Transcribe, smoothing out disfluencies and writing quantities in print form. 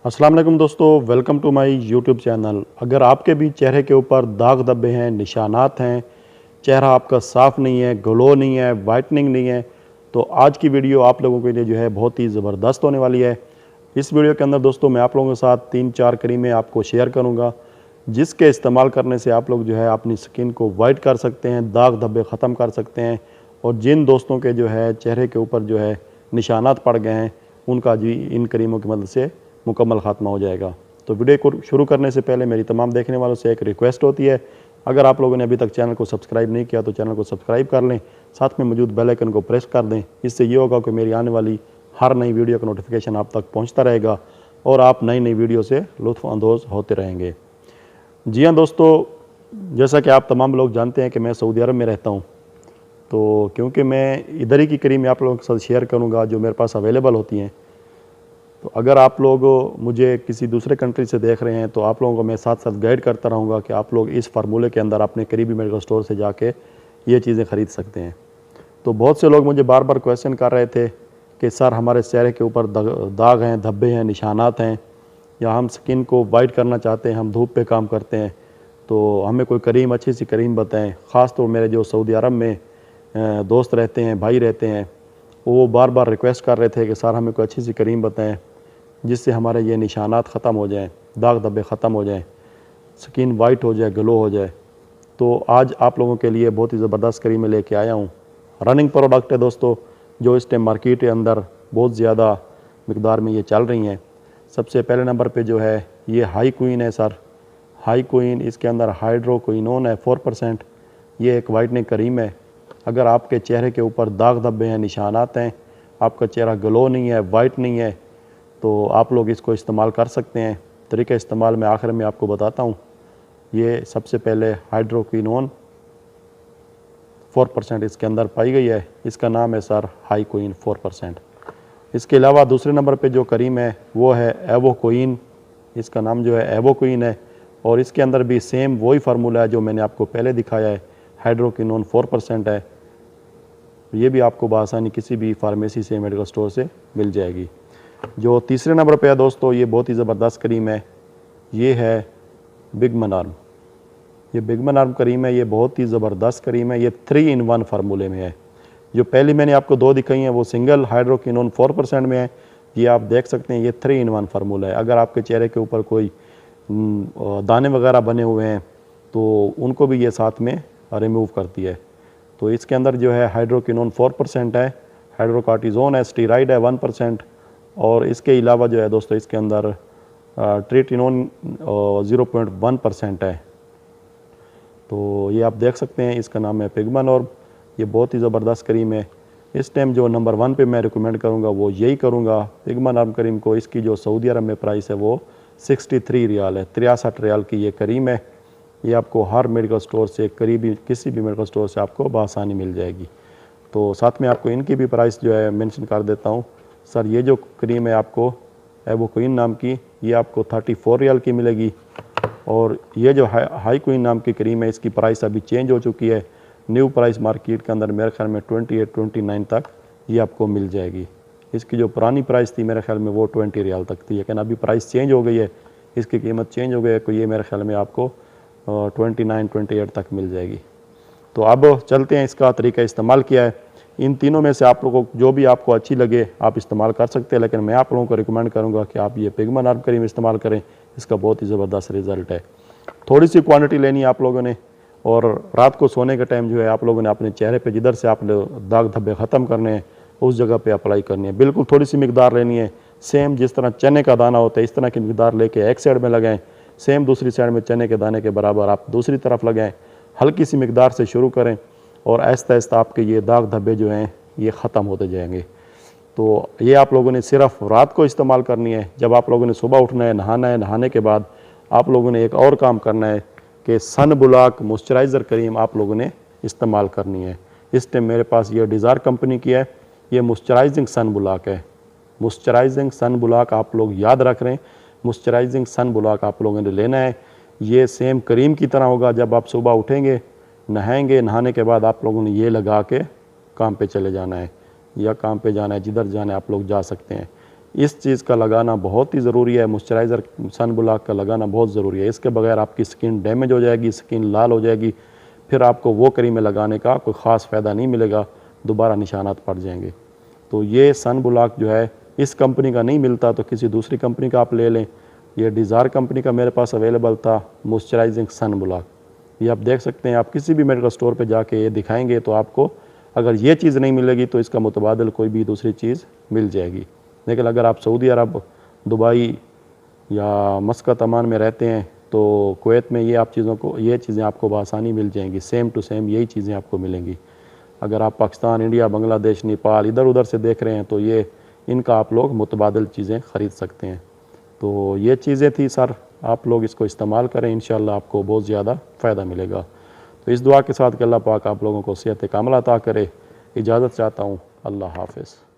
अस्सलाम वालेकुम दोस्तों, welcome to my YouTube channel. अगर आपके भी चेहरे के ऊपर दाग धब्बे हैं, निशानात हैं, चेहरा आपका साफ़ नहीं है, ग्लो नहीं है, वाइटनिंग नहीं है, तो आज की वीडियो आप लोगों के लिए जो है बहुत ही ज़बरदस्त होने वाली है। इस वीडियो के अंदर दोस्तों मैं आप लोगों के साथ 3-4 क्रीमें आपको शेयर करूँगा, जिसके इस्तेमाल करने से आप लोग जो है अपनी स्किन को वाइट कर सकते हैं, दाग धब्बे ख़त्म कर सकते हैं। और जिन दोस्तों के जो है चेहरे के ऊपर जो है निशानात पड़ गए हैं, उनका जी इन क्रीमों की मदद से मुकम्मल ख़ात्मा हो जाएगा। तो वीडियो को शुरू करने से पहले मेरी तमाम देखने वालों से एक रिक्वेस्ट होती है, अगर आप लोगों ने अभी तक चैनल को सब्सक्राइब नहीं किया तो चैनल को सब्सक्राइब कर लें, साथ में मौजूद बेल आइकन को प्रेस कर दें। इससे ये होगा कि मेरी आने वाली हर नई वीडियो का नोटिफिकेशन आप तक पहुँचता रहेगा और आप नई नई वीडियो से लुत्फ़ अंदोज़ होते रहेंगे। जी हाँ दोस्तों, जैसा कि आप तमाम लोग जानते हैं कि मैं सऊदी अरब में रहता हूँ, तो क्योंकि मैं इधर ही की क्रीम आप लोगों के साथ शेयर करूँगा जो मेरे पास अवेलेबल होती हैं। तो अगर आप लोग मुझे किसी दूसरे कंट्री से देख रहे हैं तो आप लोगों को मैं साथ साथ गाइड करता रहूँगा कि आप लोग इस फार्मूले के अंदर अपने करीबी मेडिकल स्टोर से जाके ये चीज़ें ख़रीद सकते हैं। तो बहुत से लोग मुझे बार बार क्वेश्चन कर रहे थे कि सर हमारे चेहरे के ऊपर दाग हैं, धब्बे हैं, निशानात हैं, या हम स्किन को वाइट करना चाहते हैं, हम धूप पे काम करते हैं, तो हमें कोई करीम, अच्छी सी करीम बताएं। ख़ास तौर मेरे जो सऊदी अरब में दोस्त रहते हैं, भाई रहते हैं, वो बार बार रिक्वेस्ट कर रहे थे कि सर हमें कोई अच्छी सी करीम बताएं जिससे हमारे ये निशानात ख़त्म हो जाएं, दाग धब्बे ख़त्म हो जाएं, स्किन वाइट हो जाए, ग्लो हो जाए। तो आज आप लोगों के लिए बहुत ही ज़बरदस्त क्रीमें लेके आया हूँ। रनिंग प्रोडक्ट है दोस्तों, जो इस टाइम मार्केट के अंदर बहुत ज़्यादा मिकदार में ये चल रही हैं। सबसे पहले नंबर पे जो है ये हाई क्वीन है सर, हाई क्वीन। इसके अंदर हाइड्रोक्विनोन है 4%। ये एक वाइटनिंग क्रीम है। अगर आपके चेहरे के ऊपर दाग धब्बे हैं, निशानात हैं, आपका चेहरा ग्लो नहीं है, वाइट नहीं है, तो आप लोग इसको इस्तेमाल कर सकते हैं। तरीका इस्तेमाल मैं आखिर में आपको बताता हूँ। ये सबसे पहले हाइड्रोक्विनोन 4% इसके अंदर पाई गई है। इसका नाम है सर हाई क्वीन 4%। इसके अलावा दूसरे नंबर पे जो करीम है वो है एवोक्विन। इसका नाम जो है एवोक्विन है और इसके अंदर भी सेम वही फार्मूला है जो मैंने आपको पहले दिखाया है। हाइड्रोक्विनोन 4% है। ये भी आपको बआसानी किसी भी फार्मेसी से, मेडिकल स्टोर से मिल जाएगी। जो तीसरे नंबर पे है दोस्तों, ये बहुत ही ज़बरदस्त क्रीम है। ये है बिगमन आर्म। ये बिगमन आर्म क्रीम है, ये बहुत ही ज़बरदस्त क्रीम है। ये 3 in 1 फार्मूले में है। जो पहली मैंने आपको 2 दिखाई हैं वो सिंगल हाइड्रोक्विनोन 4% में है। ये आप देख सकते हैं, ये 3 in 1 फार्मूला है। अगर आपके चेहरे के ऊपर कोई दाने वगैरह बने हुए हैं तो उनको भी ये साथ में रिमूव करती है। तो इसके अंदर जो है हाइड्रोक्विनोन 4% है, हाइड्रोकॉर्टिज़ोन है, स्टीराइड है 1%, और इसके अलावा जो है दोस्तों इसके अंदर ट्रिटिनोन 0.1% है। तो ये आप देख सकते हैं, इसका नाम है पिगमन और ये बहुत ही ज़बरदस्त क्रीम है। इस टाइम जो नंबर 1 पे मैं रिकमेंड करूँगा वो यही करूँगा, पिगमन आर्म क्रीम को। इसकी जो सऊदी अरब में प्राइस है वो 63 रियाल है, 63 रियाल की ये क्रीम है। ये आपको हर मेडिकल स्टोर से, करीबी किसी भी मेडिकल स्टोर से आपको बआसानी मिल जाएगी। तो साथ में आपको इनकी भी प्राइस जो है मेंशन कर देता हूँ। सर ये जो क्रीम है आपको एवोक्विन नाम की, ये आपको 34 रियाल की मिलेगी। और ये जो हाई क्वीन नाम की क्रीम है, इसकी प्राइस अभी चेंज हो चुकी है। न्यू प्राइस मार्केट के अंदर मेरे ख्याल में 28-29 तक ये आपको मिल जाएगी। इसकी जो पुरानी प्राइस थी मेरे ख्याल में वो 20 रियाल तक थी, लेकिन अभी प्राइस चेंज हो गई है, इसकी कीमत चेंज हो गई है। तो ये मेरे ख्याल में आपको 29-28 तक मिल जाएगी। तो अब चलते हैं, इसका तरीका इस्तेमाल किया है। इन तीनों में से आप लोगों को जो भी आपको अच्छी लगे आप इस्तेमाल कर सकते हैं, लेकिन मैं आप लोगों को रिकमेंड करूंगा कि आप ये पिगमन आर्म क्रीम इस्तेमाल करें। इसका बहुत ही ज़बरदस्त रिज़ल्ट है। थोड़ी सी क्वांटिटी लेनी है आप लोगों ने, और रात को सोने के टाइम जो है आप लोगों ने अपने चेहरे पे जिधर से आप दाग धब्बे ख़त्म करने हैं उस जगह पे अप्लाई करनी है। बिल्कुल थोड़ी सी मिकदार लेनी है, सेम जिस तरह चने का दाना होता है इस तरह की मिकदार लेके एक साइड में लगाएं, सेम दूसरी साइड में चने के दाने के बराबर आप दूसरी तरफ लगाएं। हल्की सी मिकदार से शुरू करें और आहिस्ता आहिस्ता आपके ये दाग धब्बे जो हैं ये ख़त्म होते जाएंगे। तो ये आप लोगों ने सिर्फ रात को इस्तेमाल करनी है। जब आप लोगों ने सुबह उठना है, नहाना है, नहाने के बाद आप लोगों ने एक और काम करना है कि सन ब्लॉक मॉइस्चराइज़र क्रीम आप लोगों ने इस्तेमाल करनी है। इस टाइम मेरे पास ये डिज़ायर कंपनी की है, ये मॉइस्चराइजिंग सन ब्लॉक है। मॉइस्चराइजिंग सन ब्लॉक आप लोग याद रख रहे हैं, मॉइस्चराइजिंग सन ब्लॉक आप लोगों ने लेना है। ये सेम क्रीम की तरह होगा। जब आप सुबह उठेंगे, नहाएंगे, नहाने के बाद आप लोगों ने ये लगा के काम पे चले जाना है या काम पे जाना है, जिधर जाना है आप लोग जा सकते हैं। इस चीज़ का लगाना बहुत ही ज़रूरी है। मॉइस्चराइज़र सन ब्लॉक का लगाना बहुत ज़रूरी है। इसके बगैर आपकी स्किन डैमेज हो जाएगी, स्किन लाल हो जाएगी, फिर आपको वो क्रीमें लगाने का कोई ख़ास फ़ायदा नहीं मिलेगा, दोबारा निशानात पड़ जाएंगे। तो ये सन ब्लॉक जो है इस कंपनी का नहीं मिलता तो किसी दूसरी कंपनी का आप ले लें। ये डिज़ायर कंपनी का मेरे पास अवेलेबल था, मॉइस्चराइजिंग सन ब्लॉक। ये आप देख सकते हैं, आप किसी भी मेडिकल स्टोर पे जाके ये दिखाएंगे तो आपको अगर ये चीज़ नहीं मिलेगी तो इसका मुतबादिल कोई भी दूसरी चीज़ मिल जाएगी। लेकिन अगर आप सऊदी अरब, दुबई या मस्कत, अमान में रहते हैं तो कुवैत में ये चीज़ें आपको बआसानी मिल जाएंगी। सेम टू सेम यही चीज़ें आपको मिलेंगी। अगर आप पाकिस्तान, इंडिया, बांग्लादेश, नेपाल इधर उधर से देख रहे हैं तो ये इनका आप लोग मुतबादिल चीज़ें ख़रीद सकते हैं। तो ये चीज़ें थी सर, आप लोग इसको इस्तेमाल करें, इंशाअल्लाह आपको बहुत ज़्यादा फ़ायदा मिलेगा। तो इस दुआ के साथ कि अल्लाह पाक आप लोगों को सेहत कामिला अता करे, इजाज़त चाहता हूँ। अल्लाह हाफ़िज़।